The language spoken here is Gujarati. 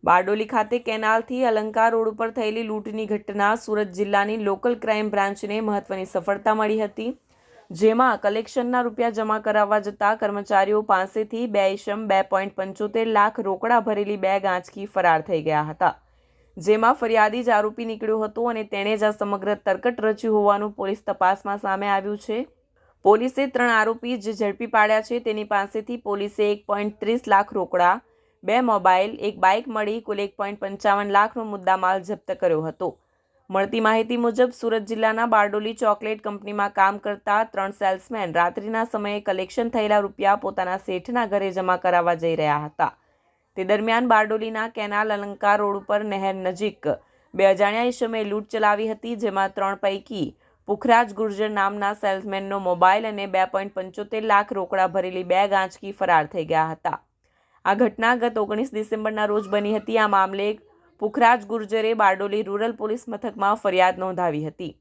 બારડોલી ખાતે કેનાલથી અલંકાર રોડ ઉપર થયેલી લૂંટની ઘટના સુરત જિલ્લાની લોકલ ક્રાઇમ બ્રાન્ચને મહત્વની સફળતા મળી હતી, જેમાં કલેક્શનના રૂપિયા જમા કરાવવા જતા કર્મચારીઓ પાસેથી બે ઇસમ 2.75 લાખ રોકડા ભરેલી બેગ આંચકી ફરાર થઈ ગયા હતા, જેમાં ફરિયાદી જ આરોપી નીકળ્યો હતો અને તેણે જ આ સમગ્ર તરકટ રચ્યું હોવાનું પોલીસ તપાસમાં સામે આવ્યું છે। પોલીસે 3 આરોપી જે ઝડપી પાડ્યા છે, તેની પાસેથી પોલીસે 1.30 લાખ રોકડા, 2 મોબાઈલ, 1 બાઇક મળી કુલ 1.55 લાખનો મુદ્દામાલ જપ્ત કર્યો હતો। મળતી માહિતી મુજબ સુરત જિલ્લાના બારડોલી ચોકલેટ કંપનીમાં કામ કરતા 3 સેલ્સમેન રાત્રિના સમયે કલેક્શન થયેલા રૂપિયા પોતાના શેઠના ઘરે જમા કરાવવા જઈ રહ્યા હતા। તે દરમિયાન બારડોલીના કેનાલ અલંકાર રોડ ઉપર નહેર નજીક 2 અજાણ્યા ઈસમે લૂંટ ચલાવી હતી, જેમાં 3 પૈકી પુખરાજ ગુર્જર નામના સેલ્સમેનનો મોબાઈલ અને 2.75 લાખ રોકડા ભરેલી બેગ આંચકી ફરાર થઈ ગયા હતા। આ ઘટના ગત 19 ડિસેમ્બરના રોજ બની હતી। આ મામલે પુખરાજ ગુર્જરે બારડોલી રૂરલ પોલીસ મથકમાં ફરિયાદ નોંધાવી હતી।